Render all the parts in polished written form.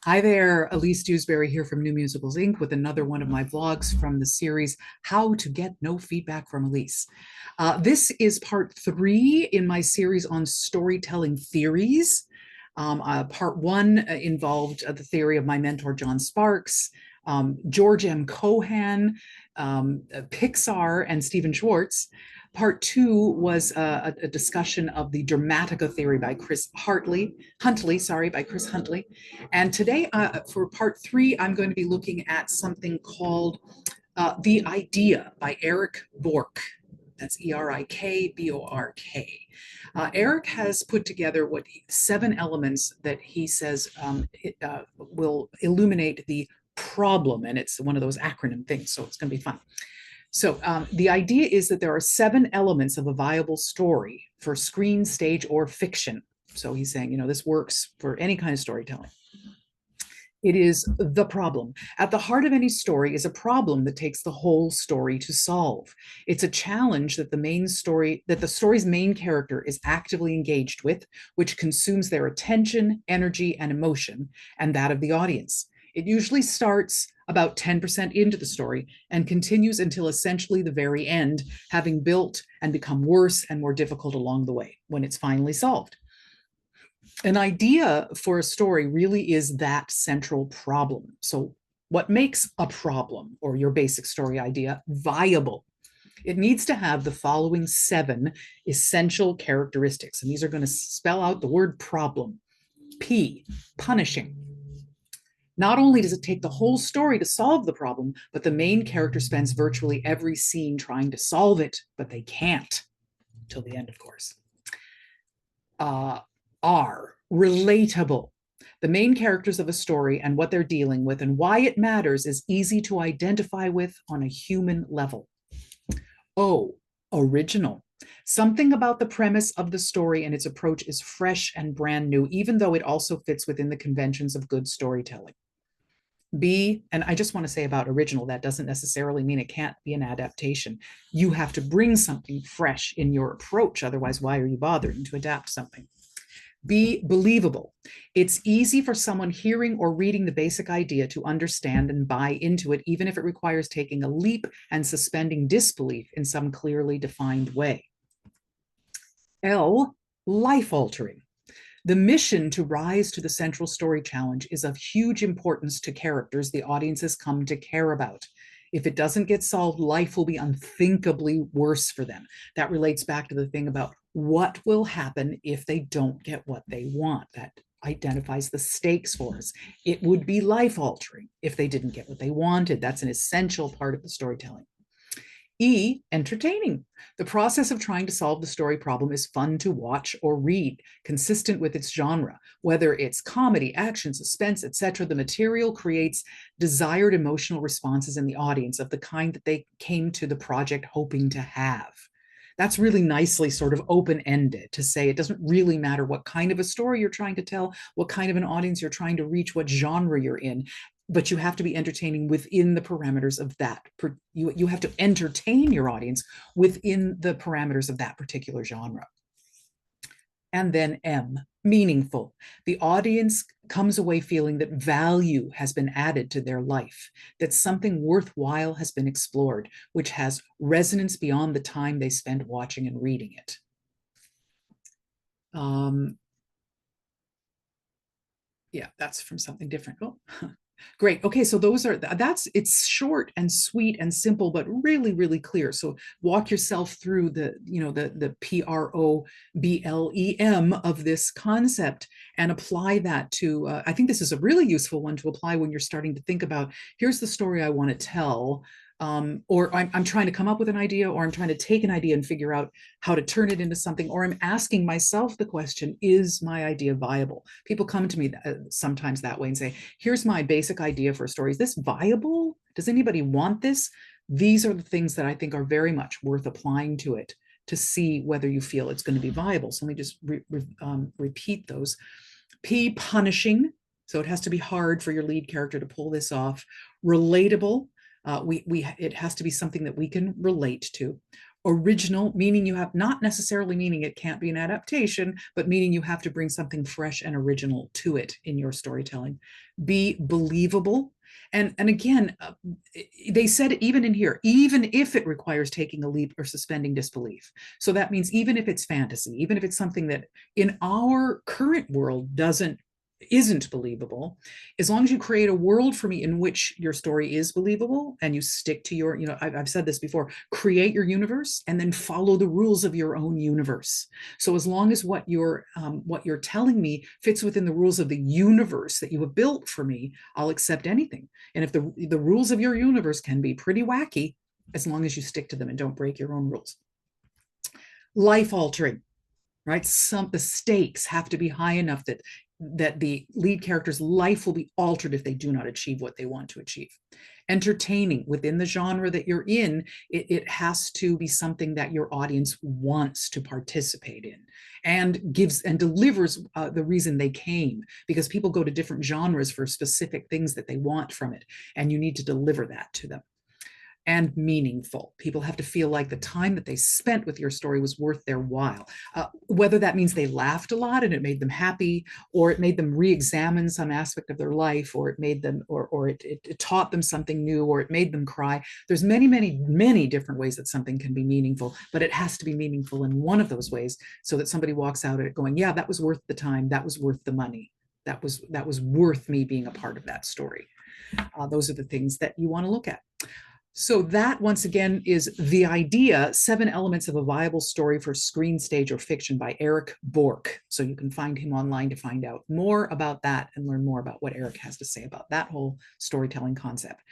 Hi there, Elise Dewsbury here from New Musicals Inc. with another one of my vlogs from the series How to Get No Feedback from Elise. This is part 3 in my series on storytelling theories. Part 1 involved the theory of my mentor John Sparks, George M. Cohan, Pixar, and Stephen Schwartz. Part 2 was a discussion of the Dramatica theory by Huntley, by Chris Huntley. And today, for part 3, I'm going to be looking at something called The Idea by Erik Bork. That's Erik, Bork. Erik has put together 7 elements that he says will illuminate the problem, and it's one of those acronym things, so it's going to be fun. So the idea is that there are 7 elements of a viable story for screen, stage, or fiction. So he's saying, this works for any kind of storytelling. It is the problem. At the heart of any story is a problem that takes the whole story to solve. It's a challenge that the story's main character is actively engaged with, which consumes their attention, energy, and emotion, and that of the audience. It usually starts about 10% into the story and continues until essentially the very end, having built and become worse and more difficult along the way when it's finally solved. An idea for a story really is that central problem. So what makes a problem, or your basic story idea, viable? It needs to have the following 7 essential characteristics, and these are going to spell out the word problem. P, punishing. Not only does it take the whole story to solve the problem, but the main character spends virtually every scene trying to solve it, but they can't, till the end, of course. R, relatable. The main characters of a story and what they're dealing with and why it matters is easy to identify with on a human level. O, original. Something about the premise of the story and its approach is fresh and brand new, even though it also fits within the conventions of good storytelling. B, and I just want to say about original, that doesn't necessarily mean it can't be an adaptation. You have to bring something fresh in your approach. Otherwise, why are you bothering to adapt something? B, believable. It's easy for someone hearing or reading the basic idea to understand and buy into it, even if it requires taking a leap and suspending disbelief in some clearly defined way. L, life-altering. The mission to rise to the central story challenge is of huge importance to characters the audiences come to care about. If it doesn't get solved, life will be unthinkably worse for them. That relates back to the thing about what will happen if they don't get what they want. That identifies the stakes for us. It would be life-altering if they didn't get what they wanted. That's an essential part of the storytelling. E, entertaining. The process of trying to solve the story problem is fun to watch or read, consistent with its genre. Whether it's comedy, action, suspense, etc., the material creates desired emotional responses in the audience of the kind that they came to the project hoping to have. That's really nicely sort of open-ended to say it doesn't really matter what kind of a story you're trying to tell, what kind of an audience you're trying to reach, what genre you're in, but you have to be entertaining within the parameters of that. You have to entertain your audience within the parameters of that particular genre. And then M, meaningful. The audience comes away feeling that value has been added to their life, that something worthwhile has been explored, which has resonance beyond the time they spend watching and reading it. Yeah, that's from something different. Oh. Great. Okay, so it's short and sweet and simple, but really, really clear. So walk yourself through the PROBLEM of this concept and apply that to, I think this is a really useful one to apply when you're starting to think about, here's the story I want to tell. Or I'm trying to come up with an idea, or I'm trying to take an idea and figure out how to turn it into something, or I'm asking myself the question, is my idea viable? People come to me sometimes that way and say, here's my basic idea for a story. Is this viable? Does anybody want this? These are the things that I think are very much worth applying to it to see whether you feel it's going to be viable. So let me just repeat those. P, punishing. So it has to be hard for your lead character to pull this off. Relatable. It has to be something that we can relate to. Original, meaning you have, not necessarily meaning it can't be an adaptation, but meaning you have to bring something fresh and original to it in your storytelling. Be believable. And again, they said even in here, even if it requires taking a leap or suspending disbelief. So that means even if it's fantasy, even if it's something that in our current world isn't believable, as long as you create a world for me in which your story is believable and you stick to your, I've said this before, create your universe and then follow the rules of your own universe. So as long as what you're telling me fits within the rules of the universe that you have built for me, I'll accept anything. And if the rules of your universe can be pretty wacky, as long as you stick to them and don't break your own rules. Life altering, right? The stakes have to be high enough that the lead character's life will be altered if they do not achieve what they want to achieve. Entertaining within the genre that you're in, it has to be something that your audience wants to participate in and gives and delivers the reason they came, because people go to different genres for specific things that they want from it, and you need to deliver that to them. And meaningful. People have to feel like the time that they spent with your story was worth their while. Whether that means they laughed a lot and it made them happy, or it made them re-examine some aspect of their life, or it made them, or it taught them something new, or it made them cry. There's many, many, many different ways that something can be meaningful, but it has to be meaningful in one of those ways so that somebody walks out of it going, yeah, that was worth the time. That was worth the money. That was worth me being a part of that story. Those are the things that you want to look at. So that, once again, is The Idea, 7 Elements of a Viable Story for Screen, Stage, or Fiction by Erik Bork. So you can find him online to find out more about that and learn more about what Erik has to say about that whole storytelling concept.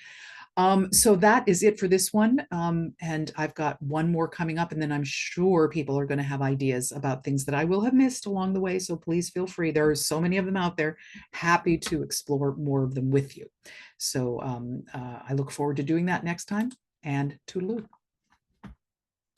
So that is it for this one. And I've got one more coming up, and then I'm sure people are going to have ideas about things that I will have missed along the way. So please feel free. There are so many of them out there. Happy to explore more of them with you. So I look forward to doing that next time, and toodaloo.